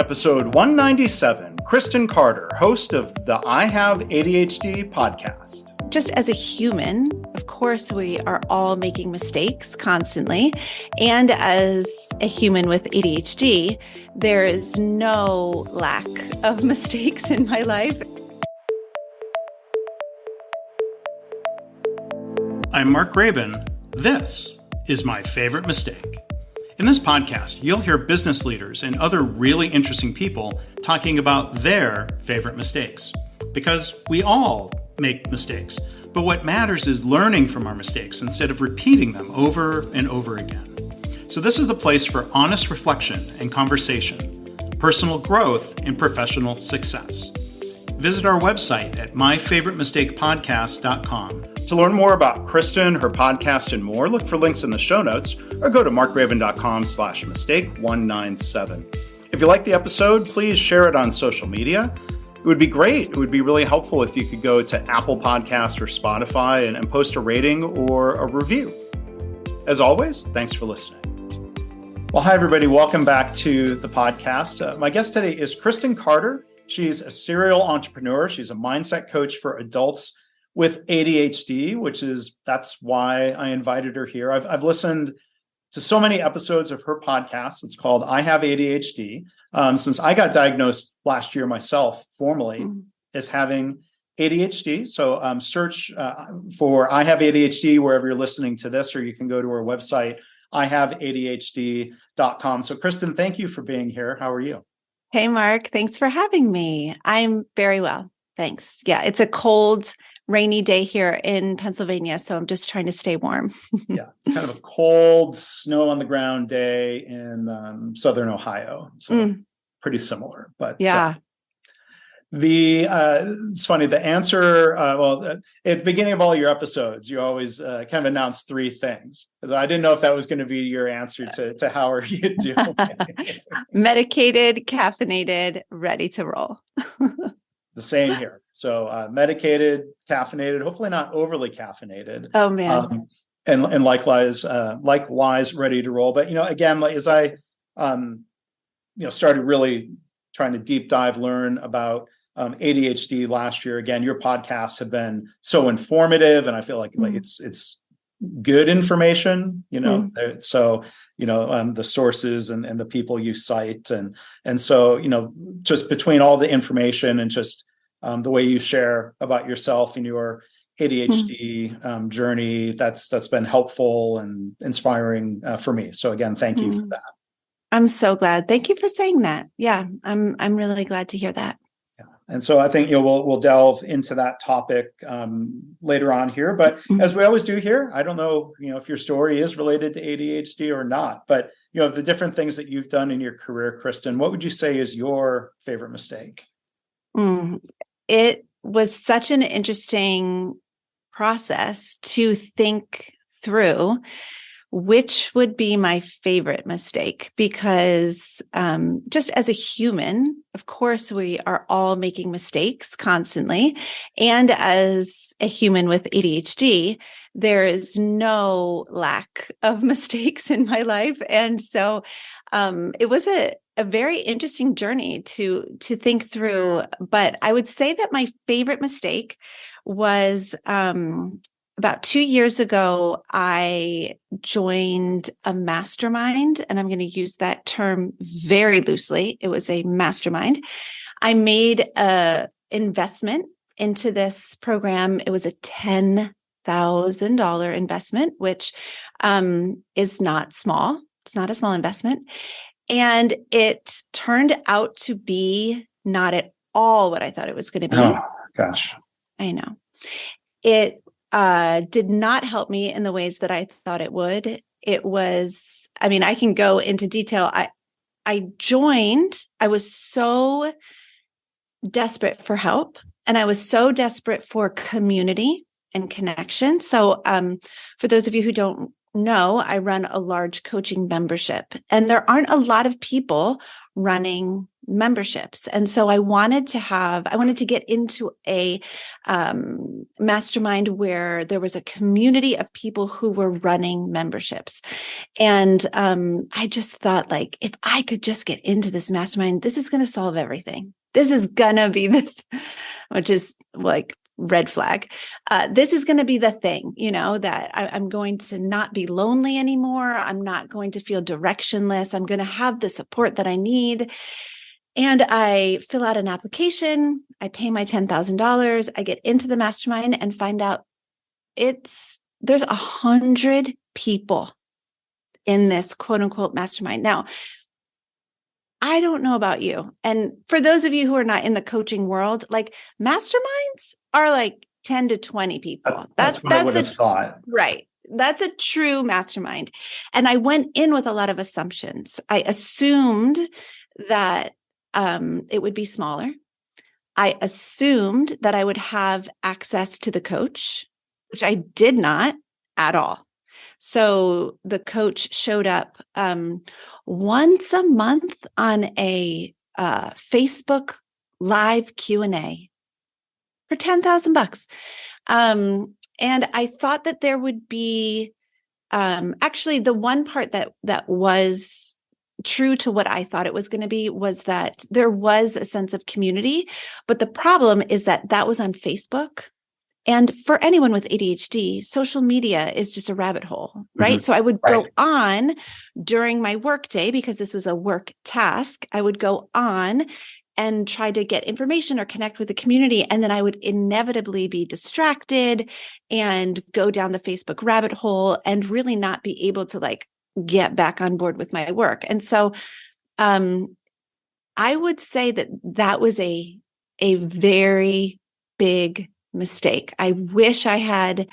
Episode 197, Kristen Carter, host of the I Have ADHD podcast. Just as a human, of course, we are all making mistakes constantly. And as a human with ADHD, there is no lack of mistakes in my life. I'm Mark Graban. This is My Favorite Mistake. In this podcast, you'll hear business leaders and other really interesting people talking about their favorite mistakes. Because we all make mistakes, but what matters is learning from our mistakes instead of repeating them over and over again. So this is the place for honest reflection and conversation, personal growth and professional success. Visit our website at myfavoritemistakepodcast.com. To learn more about Kristen, her podcast, and more, look for links in the show notes or go to markgraban.com/mistake197. If you like the episode, please share it on social media. It would be great. It would be really helpful if you could go to Apple Podcasts or Spotify and post a rating or a review. As always, thanks for listening. Well, hi, everybody. Welcome back to the podcast. My guest today is Kristen Carter. She's a serial entrepreneur. She's a mindset coach for adults with ADHD, that's why I invited her here. I've listened to so many episodes of her podcast. It's called I Have ADHD. Since I got diagnosed last year myself, formally, as having ADHD. So search for I Have ADHD wherever you're listening to this, or you can go to our website, ihaveadhd.com. So Kristen, thank you for being here. How are you? Hey, Mark. Thanks for having me. I'm very well. Thanks. Yeah, it's a cold, rainy day here in Pennsylvania, so I'm just trying to stay warm. Yeah, it's kind of a cold, snow on the ground day in southern Ohio. So pretty similar. But yeah. It's funny, the answer, at the beginning of all your episodes, you always kind of announce three things. I didn't know if that was going to be your answer to how are you doing. Medicated, caffeinated, ready to roll. The same here. So medicated, caffeinated, hopefully not overly caffeinated. Oh man. And likewise ready to roll. But, again, as I, started really trying to deep dive, learn about ADHD last year, again, your podcasts have been so informative, and I feel like it's good information, so, the sources and the people you cite. And so, just between all the information and just the way you share about yourself and your ADHD journey, that's been helpful and inspiring for me. So again, thank you for that. I'm so glad. Thank you for saying that. Yeah, I'm really glad to hear that. Yeah. And so I think we'll delve into that topic later on here. But as we always do here, I don't know if your story is related to ADHD or not. But the different things that you've done in your career, Kristen, what would you say is your favorite mistake? It was such an interesting process to think through which would be my favorite mistake, because just as a human, of course, we are all making mistakes constantly. And as a human with ADHD, there is no lack of mistakes in my life. And so it was a very interesting journey to think through. But I would say that my favorite mistake was about 2 years ago, I joined a mastermind, and I'm going to use that term very loosely. It was a mastermind. I made an investment into this program. It was a $10,000 investment, which is not small. It's not a small investment. And it turned out to be not at all what I thought it was going to be. Oh, gosh. I know. It did not help me in the ways that I thought it would. It was, I can go into detail. I joined, I was so desperate for help, and I was so desperate for community and connection. So for those of you who don't know, I run a large coaching membership, and there aren't a lot of people running memberships. And so I wanted to get into a mastermind where there was a community of people who were running memberships. And I just thought, like, if I could just get into this mastermind, this is going to solve everything. This is going to be which is like red flag. This is going to be the thing, that I'm going to not be lonely anymore. I'm not going to feel directionless. I'm going to have the support that I need. And I fill out an application. I pay my $10,000. I get into the mastermind and find out there's 100 people in this quote unquote mastermind. Now, I don't know about you. And for those of you who are not in the coaching world, like masterminds are like 10 to 20 people. That's what I would have thought. Right. That's a true mastermind. And I went in with a lot of assumptions. I assumed that it would be smaller. I assumed that I would have access to the coach, which I did not at all. So the coach showed up once a month on a Facebook live Q&A for $10,000. And I thought that there would be actually the one part that was true to what I thought it was going to be was that there was a sense of community. But the problem is that was on Facebook. And for anyone with ADHD, social media is just a rabbit hole, right? Mm-hmm. So I would go on during my work day, because this was a work task. I would go on and try to get information or connect with the community. And then I would inevitably be distracted and go down the Facebook rabbit hole and really not be able to like get back on board with my work. And so I would say that was a very big mistake. I wish I had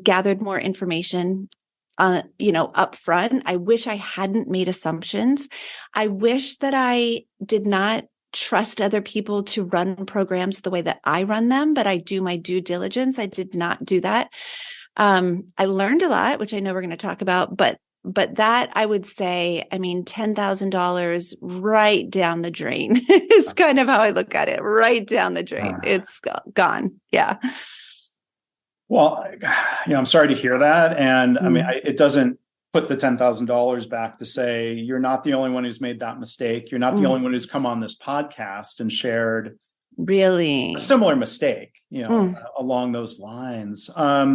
gathered more information, up front. I wish I hadn't made assumptions. I wish that I did not trust other people to run programs the way that I run them, but I do my due diligence. I did not do that. I learned a lot, which I know we're going to talk about, but that I would say, $10,000 right down the drain is kind of how I look at it. Right down the drain. It's gone. Yeah. Well, I'm sorry to hear that. And it doesn't put the $10,000 back to say, you're not the only one who's made that mistake. You're not the only one who's come on this podcast and shared really a similar mistake, along those lines. I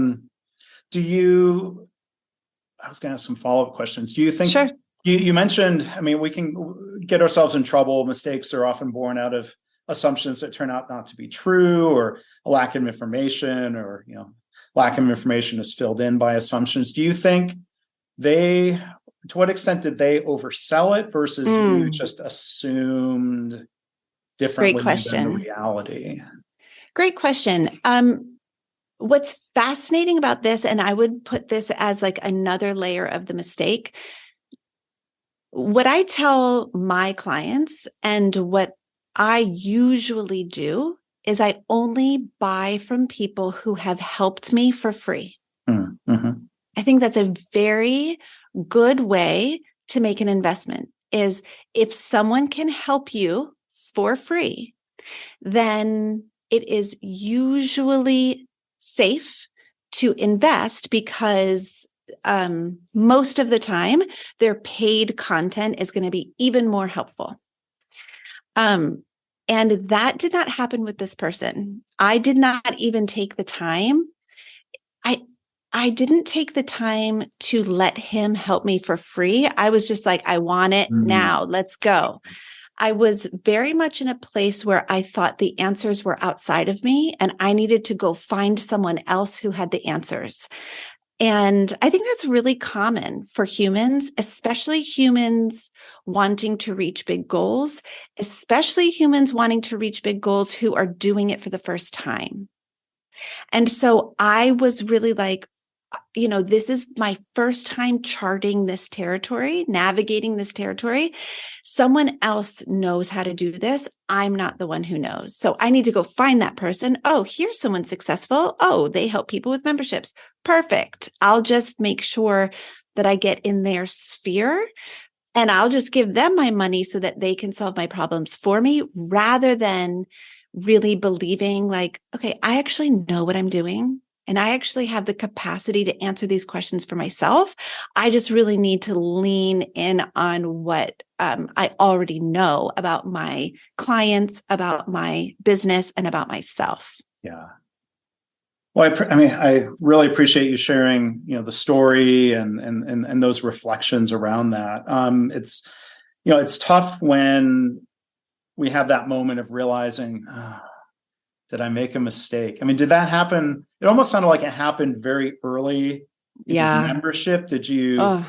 was going to ask some follow-up questions. Do you think, sure. You mentioned, we can get ourselves in trouble. Mistakes are often born out of assumptions that turn out not to be true, or a lack of information, or, lack of information is filled in by assumptions. Do you think to what extent did they oversell it versus you just assumed differently than the reality? Great question. What's fascinating about this, and I would put this as like another layer of the mistake, what I tell my clients and what I usually do is I only buy from people who have helped me for free. Mm-hmm. I think that's a very good way to make an investment, is if someone can help you for free, then it is usually safe to invest, because most of the time their paid content is going to be even more helpful. And that did not happen with this person. I did not even take the time. I didn't take the time to let him help me for free. I was just like, I want it now. Let's go. I was very much in a place where I thought the answers were outside of me and I needed to go find someone else who had the answers. And I think that's really common for humans, especially humans wanting to reach big goals, especially humans wanting to reach big goals who are doing it for the first time. And so I was really like, this is my first time charting this territory, navigating this territory. Someone else knows how to do this. I'm not the one who knows. So I need to go find that person. Oh, here's someone successful. Oh, they help people with memberships. Perfect. I'll just make sure that I get in their sphere and I'll just give them my money so that they can solve my problems for me, rather than really believing like, okay, I actually know what I'm doing. And I actually have the capacity to answer these questions for myself. I just really need to lean in on what I already know about my clients, about my business, and about myself. Yeah. Well, I really appreciate you sharing, the story and those reflections around that. It's tough when we have that moment of realizing, did I make a mistake? I mean, did that happen? It almost sounded like it happened very early in the membership. Did you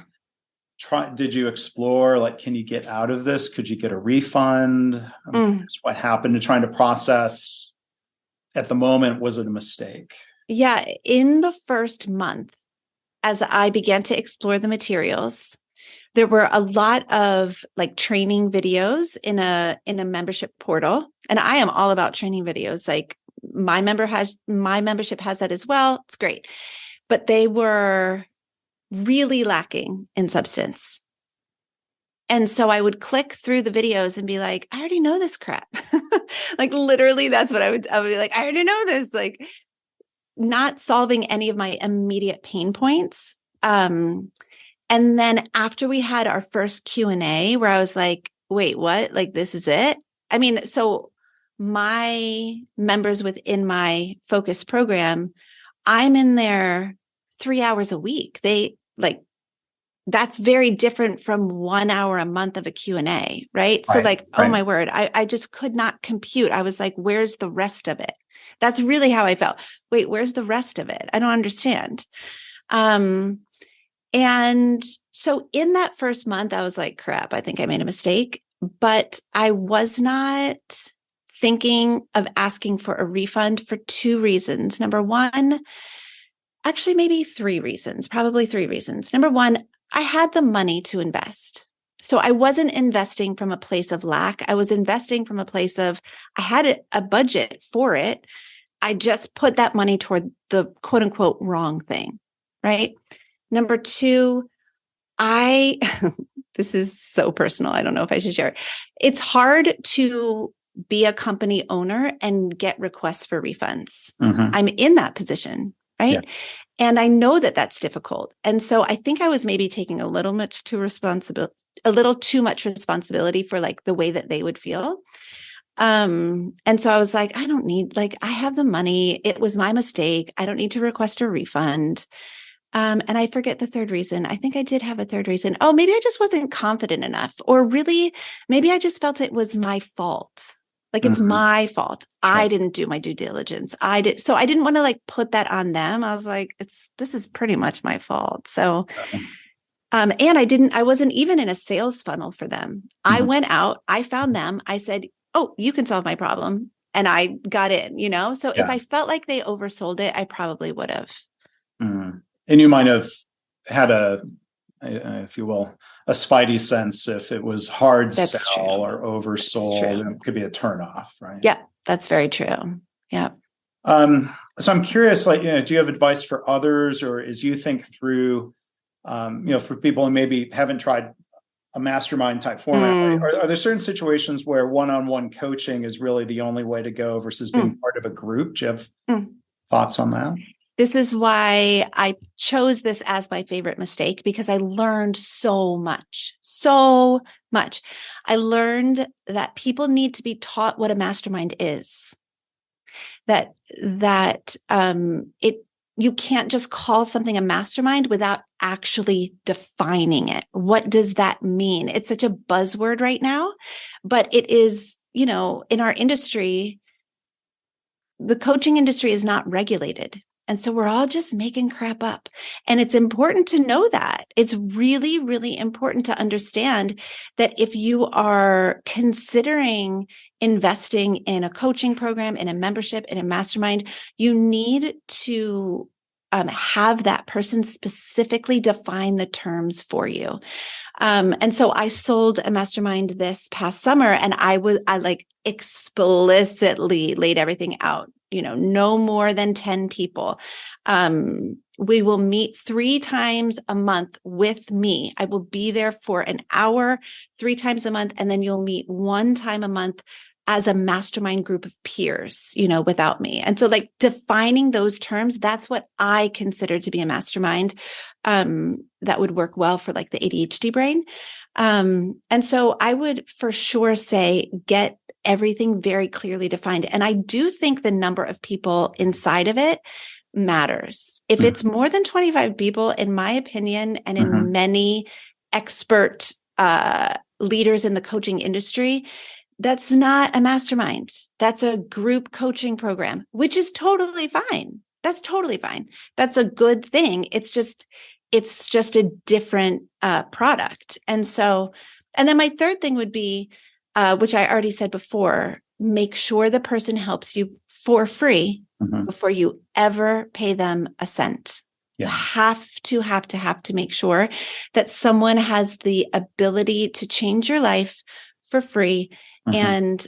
explore, like, can you get out of this? Could you get a refund? I'm curious what happened to trying to process at the moment. Was it a mistake? Yeah. In the first month, as I began to explore the materials, there were a lot of like training videos in a membership portal. And I am all about training videos. Like my membership has that as well. It's great. But they were really lacking in substance. And so I would click through the videos and be like, I already know this crap. Like literally that's what I would be like, I already know this, like not solving any of my immediate pain points. And then after we had our first Q&A where I was like, wait, what? Like, this is it? I mean, so my members within my focus program, I'm in there 3 hours a week. That's very different from 1 hour a month of a Q&A, right? So oh my word, I just could not compute. I was like, where's the rest of it? That's really how I felt. Wait, where's the rest of it? I don't understand. And so in that first month, I was like, crap, I think I made a mistake, but I was not thinking of asking for a refund for 2 reasons. Number one, actually maybe 3 reasons, probably 3 reasons. Number one, I had the money to invest. So I wasn't investing from a place of lack. I was investing from a place of, I had a budget for it. I just put that money toward the quote unquote wrong thing, right? Number 2, this is so personal. I don't know if I should share it. It's hard to be a company owner and get requests for refunds. Mm-hmm. I'm in that position, right? Yeah. And I know that that's difficult. And so I think I was maybe taking a little too much responsibility for like the way that they would feel. And so I was like, I have the money. It was my mistake. I don't need to request a refund. And I forget the third reason. I think I did have a third reason. Oh, maybe I just wasn't confident enough, or really, maybe I just felt it was my fault. Like it's my fault. I didn't do my due diligence. So I didn't want to like put that on them. I was like, this is pretty much my fault. So, and I wasn't even in a sales funnel for them. I went out, I found them. I said, oh, you can solve my problem. And I got in, so if I felt like they oversold it, I probably would have. And you might have had if you will, a spidey sense if it was hard sell or oversold. It could be a turnoff, right? Yeah, that's very true. Yeah. So I'm curious, do you have advice for others, or as you think through, for people who maybe haven't tried a mastermind type format, are there certain situations where one-on-one coaching is really the only way to go versus being part of a group? Do you have thoughts on that? This is why I chose this as my favorite mistake, because I learned so much. I learned that people need to be taught what a mastermind is. You can't just call something a mastermind without actually defining it. What does that mean? It's such a buzzword right now, but it is, in our industry, the coaching industry is not regulated. And so we're all just making crap up. And it's important to know that. It's really, really important to understand that if you are considering investing in a coaching program, in a membership, in a mastermind, you need to have that person specifically define the terms for you. And so I sold a mastermind this past summer, and I explicitly laid everything out. No more than 10 people. we will meet 3 times a month with me. I will be there for an hour, 3 times a month. And then you'll meet 1 time a month as a mastermind group of peers, without me. And so like defining those terms, that's what I consider to be a mastermind, that would work well for like the ADHD brain. And so I would for sure say, get everything very clearly defined. And I do think the number of people inside of it matters. If it's more than 25 people, in my opinion, and in many expert leaders in the coaching industry, that's not a mastermind. That's a group coaching program, which is totally fine. That's totally fine. That's a good thing. It's just a different product. And then my third thing would be, which I already said before, make sure the person helps you for free before you ever pay them a cent. You have to make sure that someone has the ability to change your life for free. And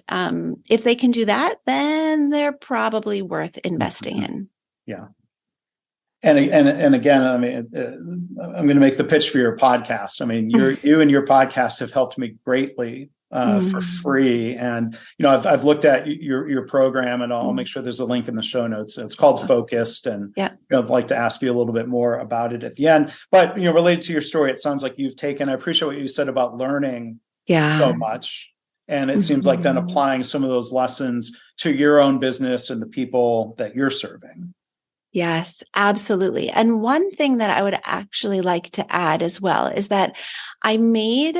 if they can do that, then they're probably worth investing in. Yeah. And again, I mean, I'm going to make the pitch for your podcast. I mean, you and your podcast have helped me greatly for free. And, I've looked at your program, and I'll make sure there's a link in the show notes. It's called Focused. And I'd like to ask you a little bit more about it at the end. But, related to your story, it sounds like I appreciate what you said about learning so much. And it seems like then applying some of those lessons to your own business and the people that you're serving. Yes, absolutely. And one thing that I would actually like to add as well is that I made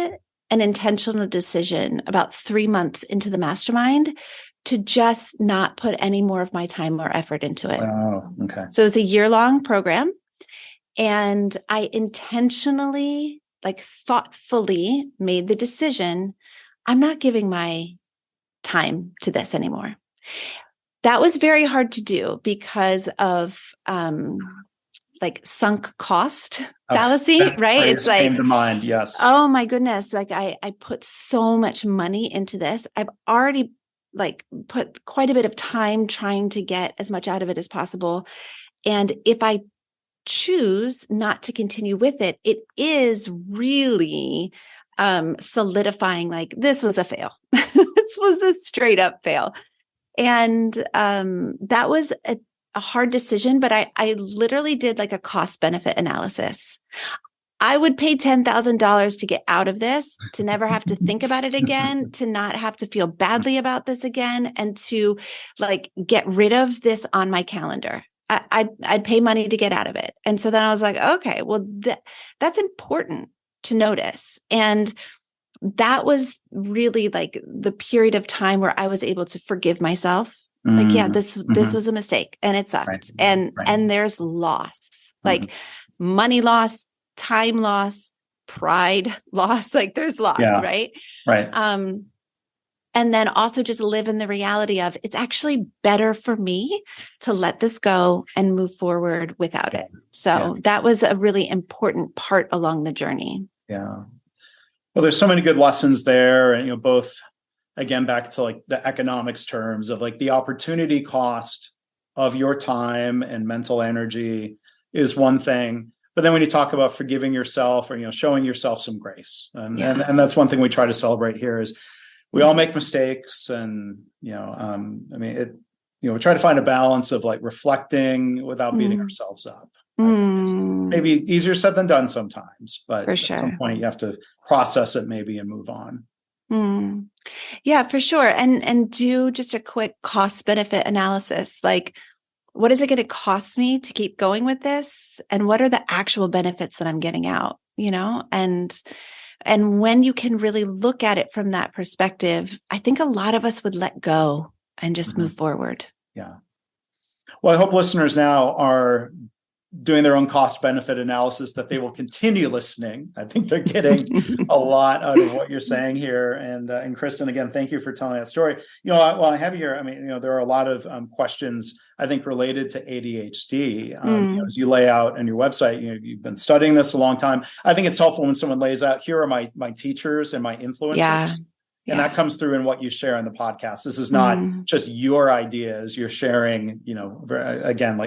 an intentional decision about 3 months into the mastermind to just not put any more of my time or effort into it. Oh, okay. So it's a year-long program. And I intentionally, thoughtfully made the decision, I'm not giving my time to this anymore. That was very hard to do because of sunk cost fallacy, right? It's like came to mind, yes. Oh my goodness. I put so much money into this. I've already put quite a bit of time trying to get as much out of it as possible. And if I choose not to continue with it, it is really solidifying this was a fail. This was a straight up fail. And that was a hard decision, but I literally did a cost benefit analysis. I would pay $10,000 to get out of this, to never have to think about it again, to not have to feel badly about this again, and to get rid of this on my calendar. I'd pay money to get out of it. And so then I was like, okay, well, that's important to notice. And that was really the period of time where I was able to forgive myself. This was a mistake and it sucked. And there's loss, money loss, time loss, pride loss, there's loss, right? Right. And then also just live in the reality of it's actually better for me to let this go and move forward without it. So that was a really important part along the journey. Yeah. Well, there's so many good lessons there, and both, again, back to the economics terms of the opportunity cost of your time and mental energy is one thing, but then when you talk about forgiving yourself or showing yourself some grace, and that's one thing we try to celebrate here is we all make mistakes, and we try to find a balance of reflecting without beating ourselves up. Maybe easier said than done sometimes, but at some point you have to process it maybe and move on. Yeah, for sure. And do just a quick cost benefit analysis. What is it going to cost me to keep going with this? And what are the actual benefits that I'm getting out, and when you can really look at it from that perspective, I think a lot of us would let go and just move forward. Yeah. Well, I hope listeners now are doing their own cost benefit analysis, that they will continue listening. I think they're getting a lot out of what you're saying here. And Kristen, again, thank you for telling that story. While I have you here, there are a lot of questions, I think, related to ADHD. As you lay out on your website, you've been studying this a long time. I think it's helpful when someone lays out, here are my teachers and my influencers. Yeah. And that comes through in what you share in the podcast. This is not just your ideas. You're sharing, again,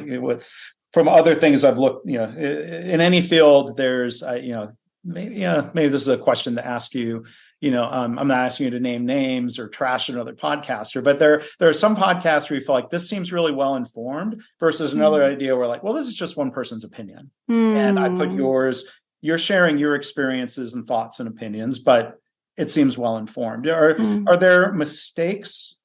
from other things I've looked, in any field, there's, maybe this is a question to ask you. I'm not asking you to name names or trash another podcaster, but there are some podcasts where you feel like this seems really well informed versus another idea where like, well, this is just one person's opinion, and I put yours. You're sharing your experiences and thoughts and opinions, but it seems well informed. Are there mistakes?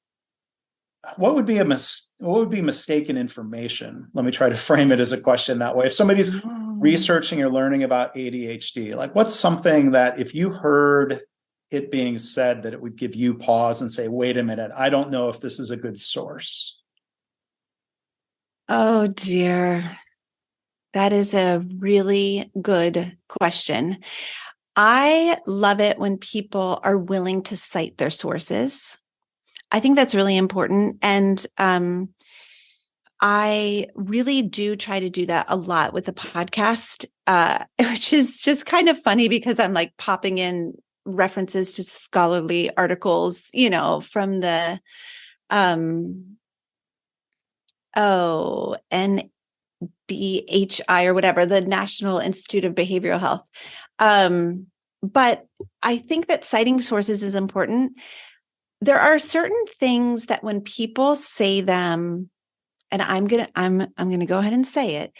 What would be mistaken information? Let me try to frame it as a question that way. If somebody's researching or learning about ADHD, like what's something that if you heard it being said that it would give you pause and say, wait a minute, I don't know if this is a good source? Oh dear. That is a really good question. I love it when people are willing to cite their sources. I think that's really important. And I really do try to do that a lot with the podcast, which is just kind of funny because I'm like popping in references to scholarly articles, from the NBHI or whatever, the National Institute of Behavioral Health. But I think that citing sources is important. There are certain things that when people say them, and I'm gonna go ahead and say it,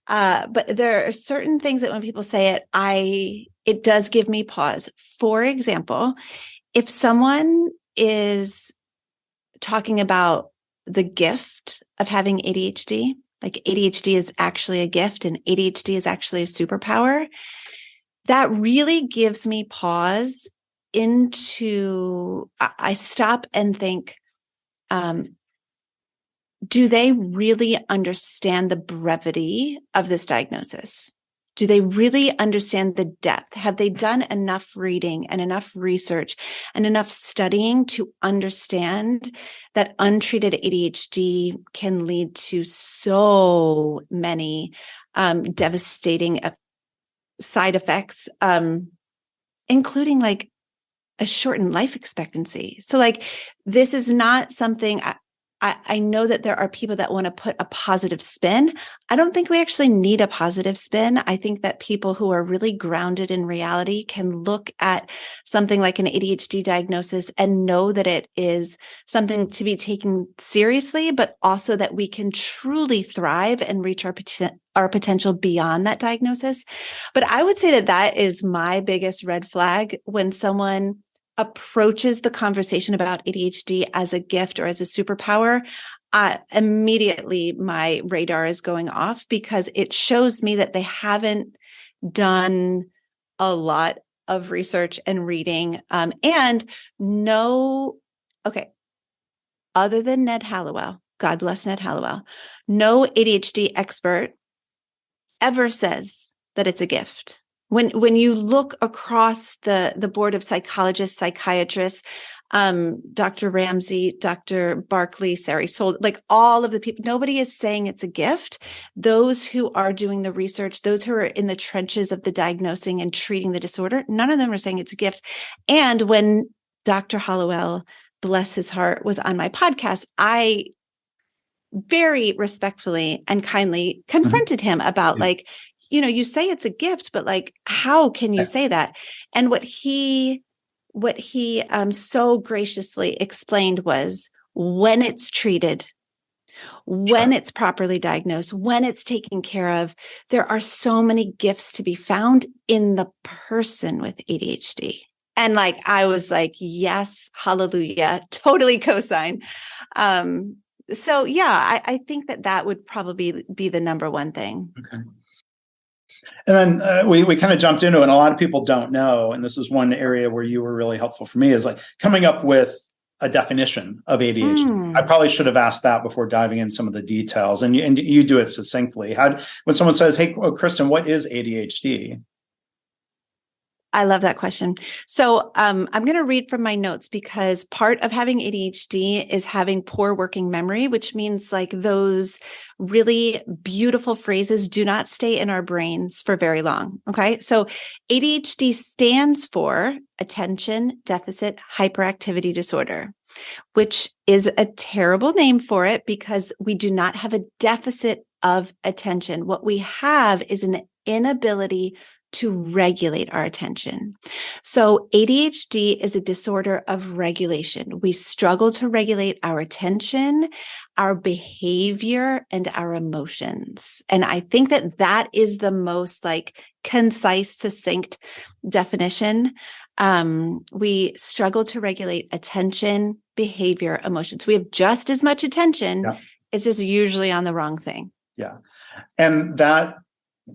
but there are certain things that when people say it, it does give me pause. For example, if someone is talking about the gift of having ADHD, like ADHD is actually a gift and ADHD is actually a superpower, that really gives me pause I stop and think, do they really understand the brevity of this diagnosis? Do they really understand the depth? Have they done enough reading and enough research and enough studying to understand that untreated ADHD can lead to so many devastating side effects, including like a shortened life expectancy? So like, this is not something I know that there are people that want to put a positive spin. I don't think we actually need a positive spin. I think that people who are really grounded in reality can look at something like an ADHD diagnosis and know that it is something to be taken seriously, but also that we can truly thrive and reach our potential beyond that diagnosis. But I would say that is my biggest red flag when someone approaches the conversation about ADHD as a gift or as a superpower. Immediately my radar is going off because it shows me that they haven't done a lot of research and reading. Other than Ned Hallowell, God bless Ned Hallowell, no ADHD expert ever says that it's a gift. When you look across the board of psychologists, psychiatrists, Dr. Ramsey, Dr. Barkley, Sari Sold, like all of the people, nobody is saying it's a gift. Those who are doing the research, those who are in the trenches of the diagnosing and treating the disorder, none of them are saying it's a gift. And when Dr. Hallowell, bless his heart, was on my podcast, I very respectfully and kindly confronted him about like, you say it's a gift, but like, how can you say that? And what he so graciously explained was when it's treated, when it's properly diagnosed, when it's taken care of, there are so many gifts to be found in the person with ADHD. And like, I was like, yes, hallelujah, totally co-sign. So yeah, I think that would probably be the number one thing. Okay. And then we kind of jumped into it, and a lot of people don't know, and this is one area where you were really helpful for me, is like coming up with a definition of ADHD. I probably should have asked that before diving in some of the details, and you do it succinctly. When someone says, hey, Kristen, what is ADHD? I love that question. So I'm going to read from my notes because part of having ADHD is having poor working memory, which means like those really beautiful phrases do not stay in our brains for very long. Okay. So ADHD stands for Attention Deficit Hyperactivity Disorder, which is a terrible name for it because we do not have a deficit of attention. What we have is an inability to regulate our attention. So ADHD is a disorder of regulation. We struggle to regulate our attention, our behavior, and our emotions. And I think that that is the most like concise, succinct definition. We struggle to regulate attention, behavior, emotions. We have just as much attention. Yeah. It's just usually on the wrong thing. Yeah. And that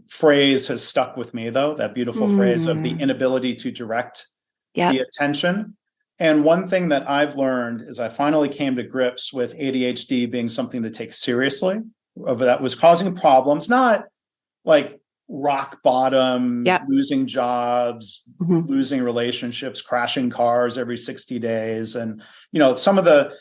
phrase has stuck with me, though, that beautiful phrase of the inability to direct the attention. And one thing that I've learned is I finally came to grips with ADHD being something to take seriously, that was causing problems, not like rock bottom, losing jobs, losing relationships, crashing cars every 60 days. And, some of the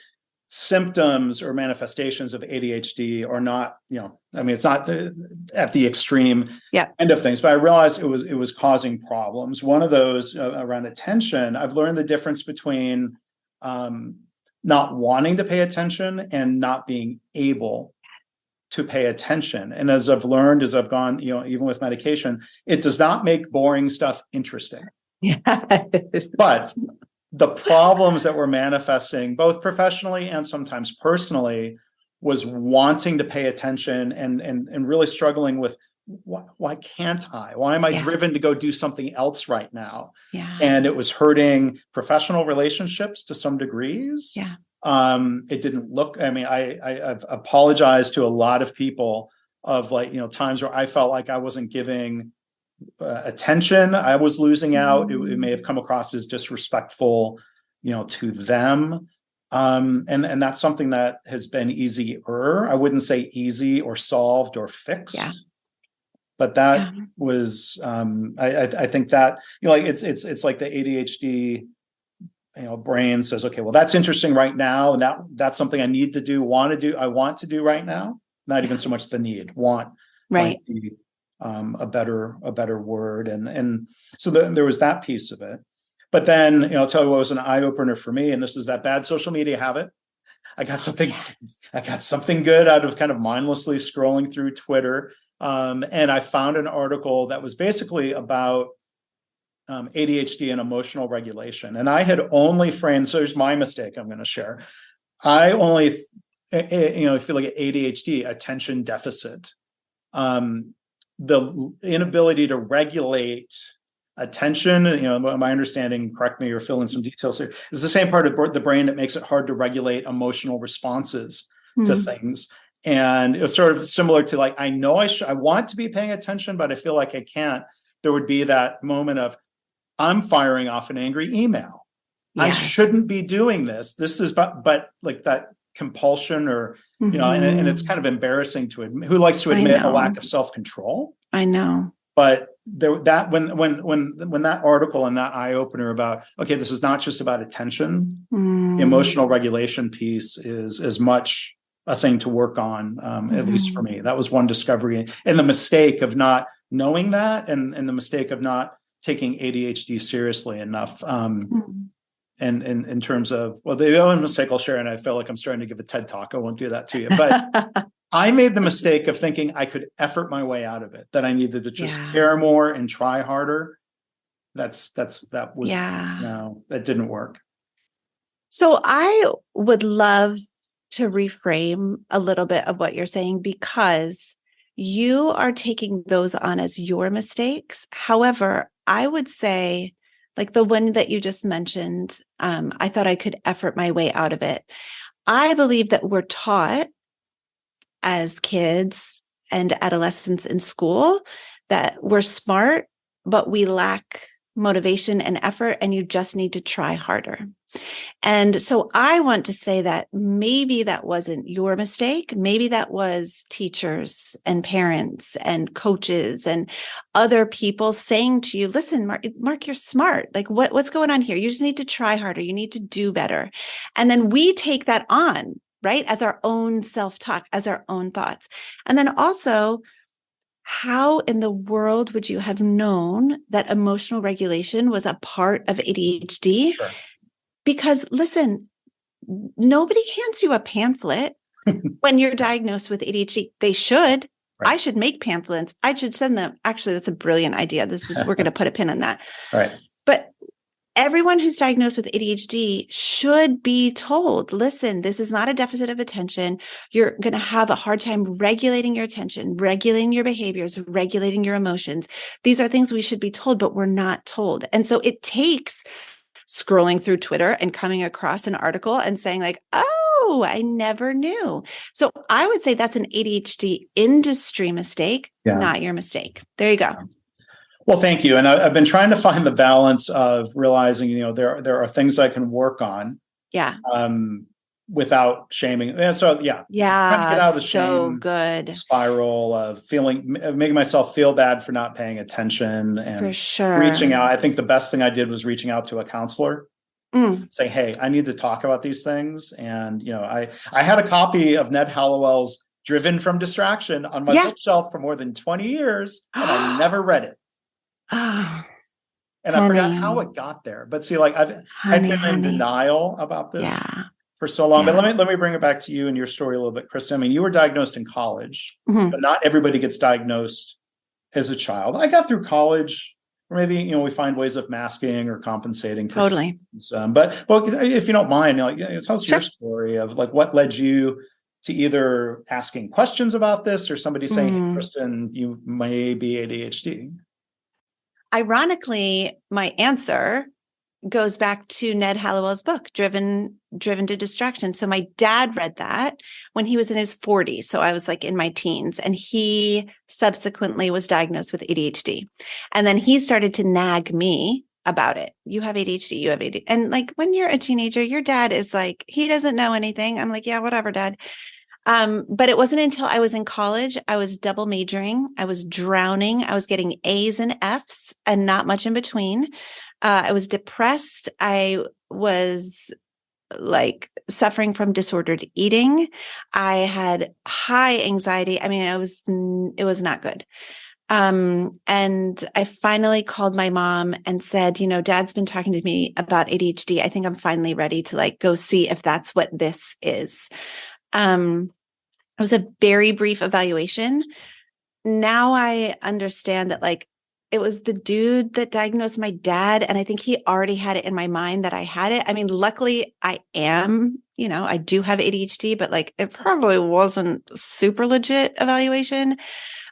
symptoms or manifestations of ADHD are not, it's not at the extreme end of things, but I realized it was causing problems. One of those around attention, I've learned the difference between not wanting to pay attention and not being able to pay attention. And as I've learned, as I've gone, even with medication, it does not make boring stuff interesting. Yes. But the problems that were manifesting both professionally and sometimes personally was wanting to pay attention and really struggling with why can't I? Why am I driven to go do something else right now? Yeah. And it was hurting professional relationships to some degrees. Yeah. It didn't look, I've apologized to a lot of people of times where I felt like I wasn't giving attention. I was losing out. It may have come across as disrespectful, to them. And that's something that has been easier. I wouldn't say easy or solved or fixed, but that was, I think that, it's like the ADHD, brain says, okay, well, that's interesting right now. And that's something I need to do, I want to do right now. Not even so much the need, want, right. Might be a better word. And so there was that piece of it. But then, I'll tell you what was an eye opener for me. And this is that bad social media habit. I got something good out of kind of mindlessly scrolling through Twitter. And I found an article that was basically about ADHD and emotional regulation. And I had only framed, so here's my mistake I'm going to share. I only, feel like ADHD, attention deficit. The inability to regulate attention, my understanding, correct me or fill in some details here, is the same part of the brain that makes it hard to regulate emotional responses to things. And it was sort of similar to like, I know I want to be paying attention, but I feel like I can't. There would be that moment of, I'm firing off an angry email. Yes. I shouldn't be doing this. This is, but like that compulsion or, and it's kind of embarrassing to admit. Who likes to admit a lack of self-control? I know. But when that article and that eye opener about, okay, this is not just about attention. The emotional regulation piece is as much a thing to work on, at least for me. That was one discovery, and the mistake of not knowing that, and the mistake of not taking ADHD seriously enough. And in terms of, well, the other mistake I'll share, and I feel like I'm starting to give a TED talk. I won't do that to you, but I made the mistake of thinking I could effort my way out of it, that I needed to just care more and try harder. That didn't work. So I would love to reframe a little bit of what you're saying, because you are taking those on as your mistakes. However, I would say, like the one that you just mentioned, I thought I could effort my way out of it. I believe that we're taught as kids and adolescents in school that we're smart, but we lack motivation and effort, and you just need to try harder. And so I want to say that maybe that wasn't your mistake. Maybe that was teachers and parents and coaches and other people saying to you, listen, Mark, you're smart. Like what's going on here? You just need to try harder. You need to do better. And then we take that on, right? As our own self-talk, as our own thoughts. And then also, how in the world would you have known that emotional regulation was a part of ADHD? Sure. Because listen, nobody hands you a pamphlet when you're diagnosed with ADHD. They should. Right. I should make pamphlets. I should send them. Actually, that's a brilliant idea. We're going to put a pin on that. Right. But everyone who's diagnosed with ADHD should be told, listen, this is not a deficit of attention. You're going to have a hard time regulating your attention, regulating your behaviors, regulating your emotions. These are things we should be told, but we're not told. And so it takes scrolling through Twitter and coming across an article and saying like, oh, I never knew. So I would say that's an ADHD industry mistake, not your mistake. There you go. Well, thank you. And I've been trying to find the balance of realizing, there are things I can work on. Yeah. Without shaming. And so, trying to get out of the shame spiral of making myself feel bad for not paying attention and for sure. Reaching out. I think the best thing I did was reaching out to a counselor, saying, hey, I need to talk about these things. And, I had a copy of Ned Hallowell's Driven from Distraction on my bookshelf for more than 20 years, and I never read it. Oh, and I forgot how it got there. But see, like I've been in denial about this for so long. But let me bring it back to you and your story a little bit, Kristen. I mean, you were diagnosed in college, but not everybody gets diagnosed as a child. I got through college, or maybe we find ways of masking or compensating. Totally. But if you don't mind, tell us your story of like what led you to either asking questions about this or somebody saying, hey, Kristen, you may be ADHD. Ironically, my answer goes back to Ned Hallowell's book, Driven to Distraction. So my dad read that when he was in his 40s. So I was like in my teens, and he subsequently was diagnosed with ADHD. And then he started to nag me about it. You have ADHD, you have ADHD. And like when you're a teenager, your dad is like, he doesn't know anything. I'm like, yeah, whatever, Dad. But it wasn't until I was in college, I was double majoring. I was drowning. I was getting A's and F's and not much in between. I was depressed. I was like suffering from disordered eating. I had high anxiety. I mean, it was not good. And I finally called my mom and said, Dad's been talking to me about ADHD. I think I'm finally ready to like go see if that's what this is. It was a very brief evaluation. Now I understand that like it was the dude that diagnosed my dad. And I think he already had it in my mind that I had it. I mean, luckily I do have ADHD, but like it probably wasn't super legit evaluation.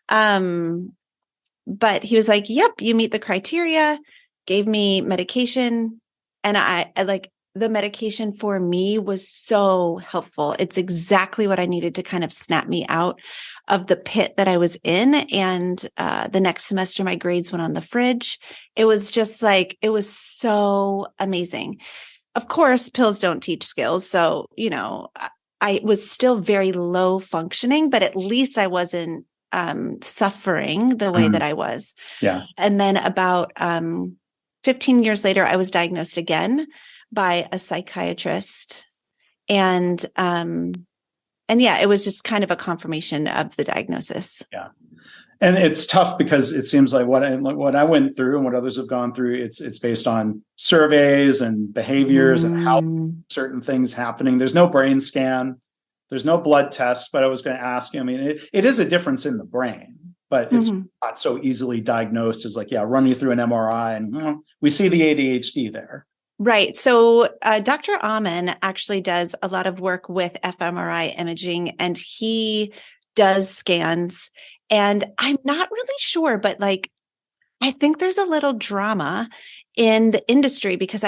But he was like, yep, you meet the criteria, gave me medication. And I like, the medication for me was so helpful. It's exactly what I needed to kind of snap me out of the pit that I was in. And the next semester, my grades went on the fridge. It was just like, it was so amazing. Of course, pills don't teach skills. So, I was still very low functioning, but at least I wasn't suffering the way that I was. Yeah. And then about 15 years later, I was diagnosed again by a psychiatrist. And it was just kind of a confirmation of the diagnosis. Yeah. And it's tough because it seems like what I went through and what others have gone through, it's based on surveys and behaviors and how certain things happening. There's no brain scan, there's no blood test, but I was going to ask you, I mean, it is a difference in the brain, but it's not so easily diagnosed as like, run you through an MRI and we see the ADHD there. Right. So Dr. Amen actually does a lot of work with fMRI imaging, and he does scans. And I'm not really sure, but like, I think there's a little drama in the industry because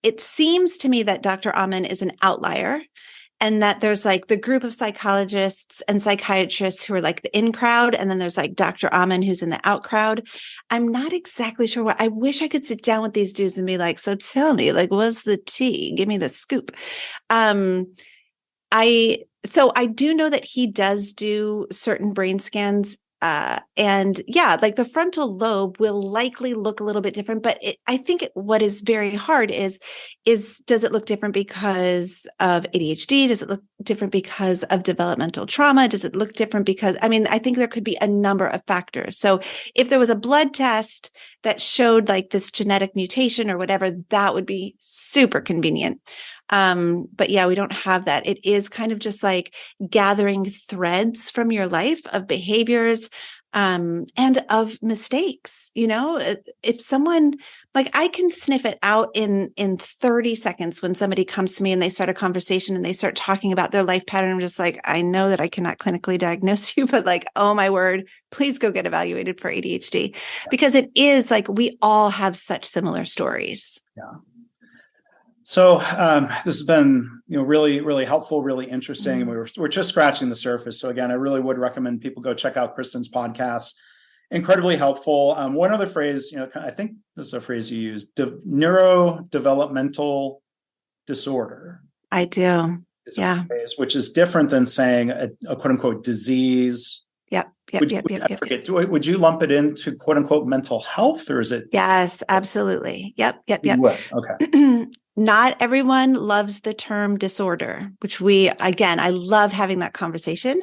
it seems to me that Dr. Amen is an outlier, and that there's like the group of psychologists and psychiatrists who are like the in crowd. And then there's like Dr. Amen who's in the out crowd. I'm not exactly sure I wish I could sit down with these dudes and be like, so tell me, like, what's the tea? Give me the scoop. I do know that he does do certain brain scans. Like the frontal lobe will likely look a little bit different, but I think what is very hard is does it look different because of ADHD? Does it look different because of developmental trauma? Does it look different because, I think there could be a number of factors. So if there was a blood test that showed like this genetic mutation or whatever, that would be super convenient. But yeah, we don't have that. It is kind of just like gathering threads from your life of behaviors, and of mistakes. If someone, like, I can sniff it out in 30 seconds when somebody comes to me and they start a conversation and they start talking about their life pattern. I'm just like, I know that I cannot clinically diagnose you, but like, oh my word, please go get evaluated for ADHD, because it is like, we all have such similar stories. Yeah. So this has been, really, really helpful, really interesting. And we're just scratching the surface. So again, I really would recommend people go check out Kristen's podcast. Incredibly helpful. One other phrase, I think this is a phrase you use, neurodevelopmental disorder. I do. Is a phrase, which is different than saying a quote unquote disease. Yep. Would you lump it into quote unquote mental health, or is it? Yes, absolutely. Yep. You would. Okay. Not everyone loves the term disorder, which I love having that conversation,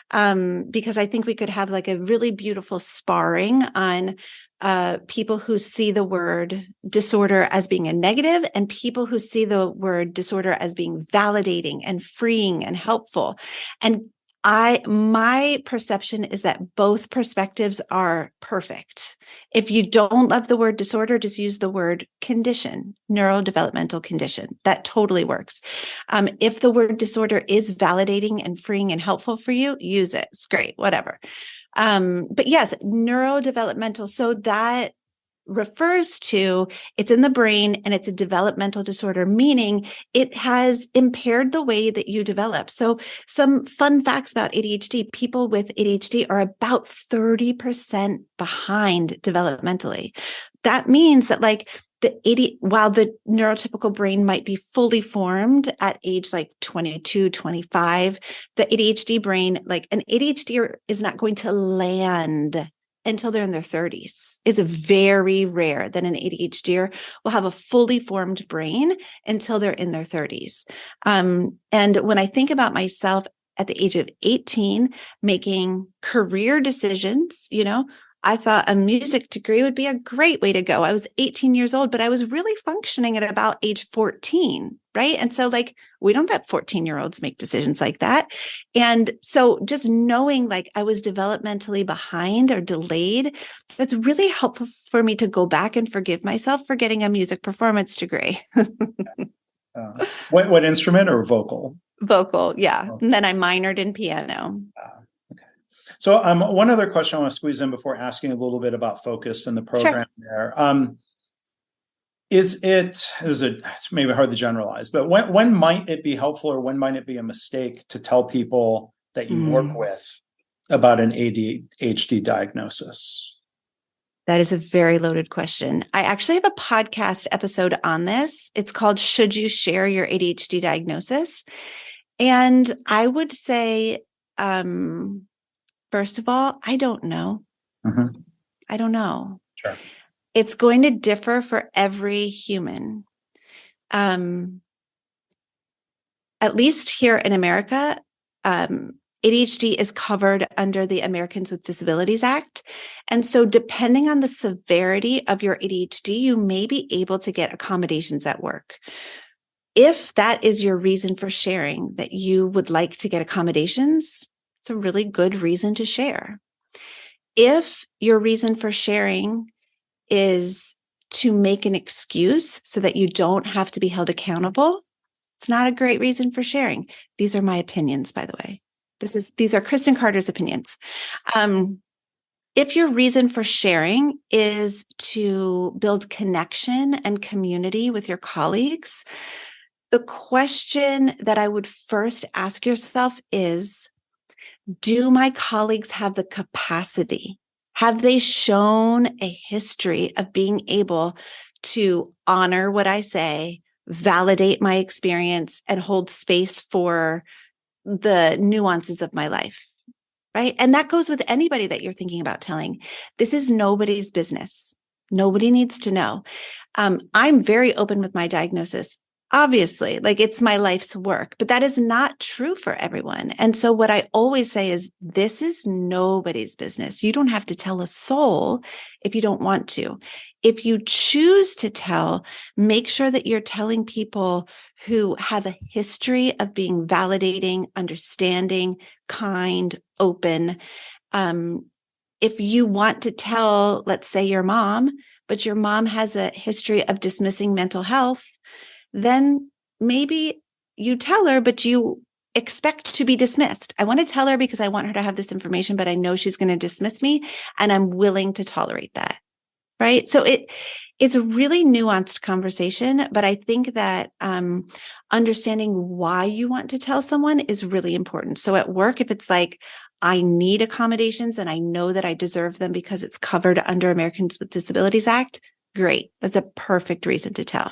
because I think we could have like a really beautiful sparring on people who see the word disorder as being a negative, and people who see the word disorder as being validating and freeing and helpful. And my perception is that both perspectives are perfect. If you don't love the word disorder, just use the word condition, neurodevelopmental condition. That totally works. If the word disorder is validating and freeing and helpful for you, use it. It's great, whatever. But yes, neurodevelopmental. So that refers to, it's in the brain and it's a developmental disorder, meaning it has impaired the way that you develop. So some fun facts about ADHD: people with ADHD are about 30% behind developmentally. That means that while the neurotypical brain might be fully formed at age like 22, 25, the ADHD brain, like an ADHD is not going to land until they're in their 30s. It's very rare that an ADHDer will have a fully formed brain until they're in their 30s. And when I think about myself at the age of 18, making career decisions, I thought a music degree would be a great way to go. I was 18 years old, but I was really functioning at about age 14, right? And so we don't let 14-year-olds make decisions like that. And so just knowing I was developmentally behind or delayed, that's really helpful for me to go back and forgive myself for getting a music performance degree. What instrument, or vocal? Vocal, yeah. And then I minored in piano. So one other question I want to squeeze in before asking a little bit about Focused and the program there. It's maybe hard to generalize, but when might it be helpful, or when might it be a mistake to tell people that you work with about an ADHD diagnosis? That is a very loaded question. I actually have a podcast episode on this. It's called "Should You Share Your ADHD Diagnosis?" And I would say, first of all, I don't know. Mm-hmm. I don't know. Sure. It's going to differ for every human. At least here in America, ADHD is covered under the Americans with Disabilities Act. And so depending on the severity of your ADHD, you may be able to get accommodations at work. If that is your reason for sharing, that you would like to get accommodations, it's a really good reason to share. If your reason for sharing is to make an excuse so that you don't have to be held accountable, it's not a great reason for sharing. These are my opinions, by the way. These are Kristen Carter's opinions. If your reason for sharing is to build connection and community with your colleagues, the question that I would first ask yourself is, do my colleagues have the capacity? Have they shown a history of being able to honor what I say, validate my experience, and hold space for the nuances of my life? Right? And that goes with anybody that you're thinking about telling. This is nobody's business. Nobody needs to know. I'm very open with my diagnosis. Obviously, it's my life's work, but that is not true for everyone. And so what I always say is, this is nobody's business. You don't have to tell a soul if you don't want to. if you choose to tell, make sure that you're telling people who have a history of being validating, understanding, kind, open. If you want to tell, let's say your mom, but your mom has a history of dismissing mental health, then maybe you tell her, but you expect to be dismissed. I want to tell her because I want her to have this information, but I know she's going to dismiss me, and I'm willing to tolerate that. Right. So it's a really nuanced conversation, but I think that understanding why you want to tell someone is really important. So at work, if it's like, I need accommodations and I know that I deserve them because it's covered under Americans with Disabilities Act, great. That's a perfect reason to tell.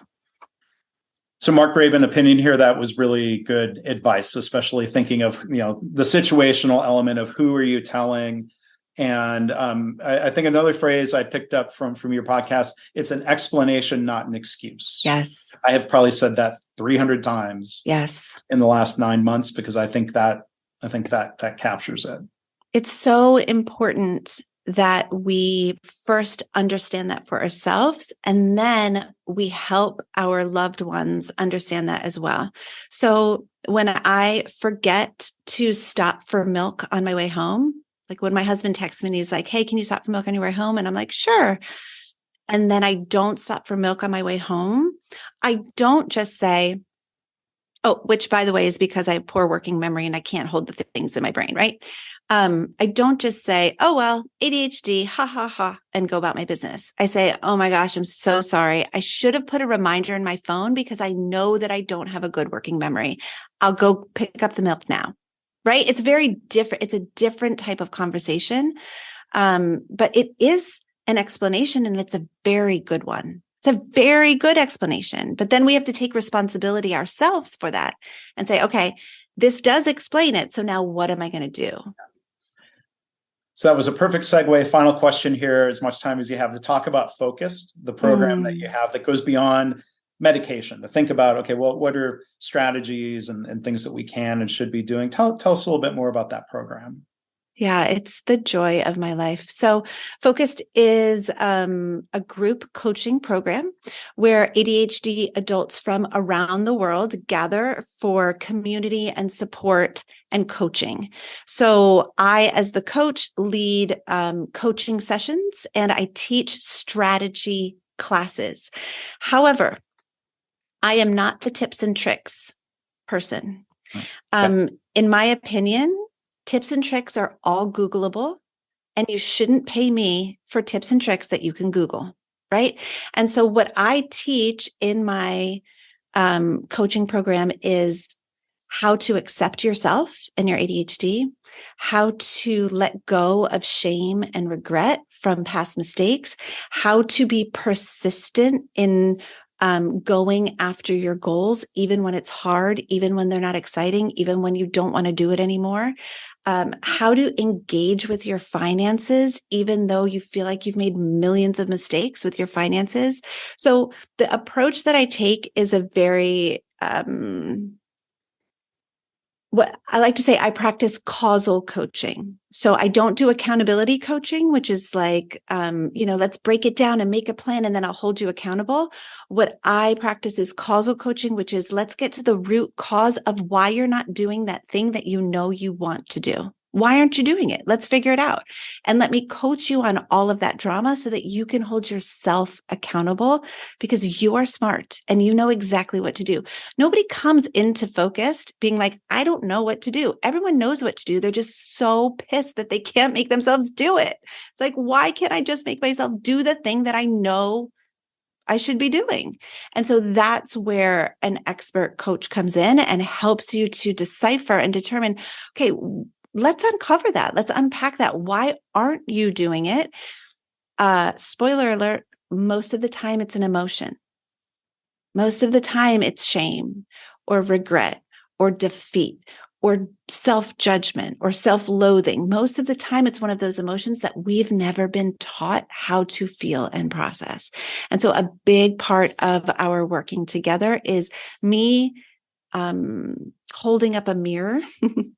So Mark Graban opinion here, that was really good advice, especially thinking of, the situational element of who are you telling. And I think another phrase I picked up from your podcast, it's an explanation, not an excuse. Yes. I have probably said that 300 times. Yes. In the last 9 months, because I think that captures it. It's so important that we first understand that for ourselves, and then we help our loved ones understand that as well. So when I forget to stop for milk on my way home, like when my husband texts me and he's like, hey, can you stop for milk on your way home? And I'm like, sure. And then I don't stop for milk on my way home. I don't just say, oh, which by the way is because I have poor working memory and I can't hold the things in my brain, right? I don't just say, oh, well, ADHD, ha, ha, ha, and go about my business. I say, oh my gosh, I'm so sorry. I should have put a reminder in my phone because I know that I don't have a good working memory. I'll go pick up the milk now, right? It's very different. It's a different type of conversation. But it is an explanation, and it's a very good one. It's a very good explanation, but then we have to take responsibility ourselves for that and say, okay, this does explain it. So now what am I going to do? So that was a perfect segue. Final question here, as much time as you have, to talk about Focused, the program that you have that goes beyond medication, to think about, okay, well, what are strategies and things that we can and should be doing? Tell us a little bit more about that program. Yeah, it's the joy of my life. So Focused is a group coaching program where ADHD adults from around the world gather for community and support and coaching. So I, as the coach, lead coaching sessions, and I teach strategy classes. However, I am not the tips and tricks person. In my opinion, tips and tricks are all Googleable, and you shouldn't pay me for tips and tricks that you can Google, right? And so what I teach in my coaching program is how to accept yourself and your ADHD, how to let go of shame and regret from past mistakes, how to be persistent in going after your goals, even when it's hard, even when they're not exciting, even when you don't want to do it anymore. How to engage with your finances, even though you feel like you've made millions of mistakes with your finances. So the approach that I take is a very, what I like to say, I practice causal coaching. So I don't do accountability coaching, which is like, let's break it down and make a plan and then I'll hold you accountable. What I practice is causal coaching, which is let's get to the root cause of why you're not doing that thing that you know you want to do. Why aren't you doing it? Let's figure it out. And let me coach you on all of that drama so that you can hold yourself accountable, because you are smart and you know exactly what to do. Nobody comes into Focused being like, I don't know what to do. Everyone knows what to do. They're just so pissed that they can't make themselves do it. It's like, why can't I just make myself do the thing that I know I should be doing? And so that's where an expert coach comes in and helps you to decipher and determine, okay, let's uncover that. Let's unpack that. Why aren't you doing it? Spoiler alert, most of the time it's an emotion. Most of the time it's shame or regret or defeat or self-judgment or self-loathing. Most of the time it's one of those emotions that we've never been taught how to feel and process. And so a big part of our working together is me holding up a mirror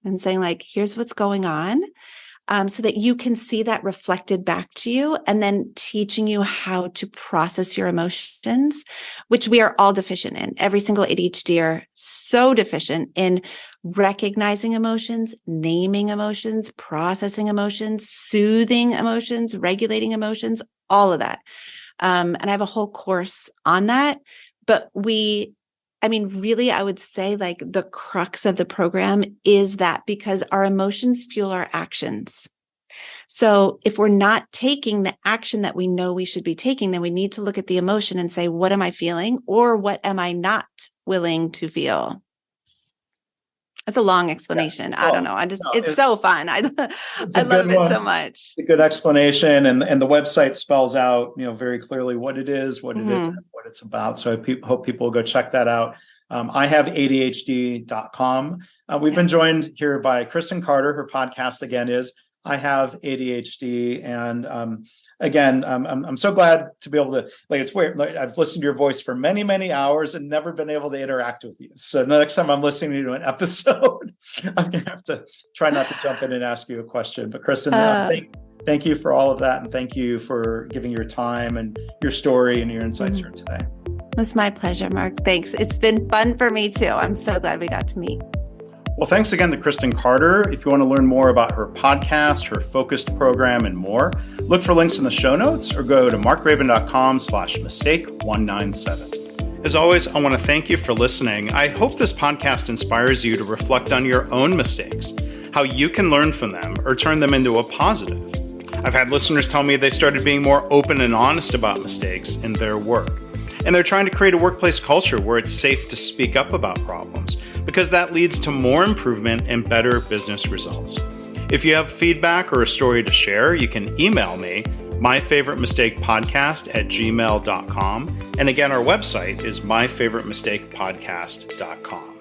and saying, like, here's what's going on. so that you can see that reflected back to you, and then teaching you how to process your emotions, which we are all deficient in. Every single ADHDer so deficient in recognizing emotions, naming emotions, processing emotions, soothing emotions, regulating emotions, all of that. And I have a whole course on that. But really, I would say like the crux of the program is that, because our emotions fuel our actions. So if we're not taking the action that we know we should be taking, then we need to look at the emotion and say, what am I feeling? Or what am I not willing to feel? That's a long explanation. I don't know. It's so fun. I love it so much. A good explanation. And the website spells out, very clearly what it is, what it isn't, what it's about. So I hope people will go check that out. I have ADHD.com. We've been joined here by Kristen Carter. Her podcast again is I Have ADHD. And again, I'm so glad to be able to, it's weird. I've listened to your voice for many, many hours and never been able to interact with you. So the next time I'm listening to an episode, I'm going to have to try not to jump in and ask you a question. But Kristen, thank you for all of that. And thank you for giving your time and your story and your insights here today. It was my pleasure, Mark. Thanks. It's been fun for me too. I'm so glad we got to meet. Well, thanks again to Kristen Carter. If you want to learn more about her podcast, her focused program, and more, look for links in the show notes or go to markgraven.com/mistake197. As always, I want to thank you for listening. I hope this podcast inspires you to reflect on your own mistakes, how you can learn from them or turn them into a positive. I've had listeners tell me they started being more open and honest about mistakes in their work. And they're trying to create a workplace culture where it's safe to speak up about problems, because that leads to more improvement and better business results. If you have feedback or a story to share, you can email me, myfavoritemistakepodcast@gmail.com. And again, our website is myfavoritemistakepodcast.com.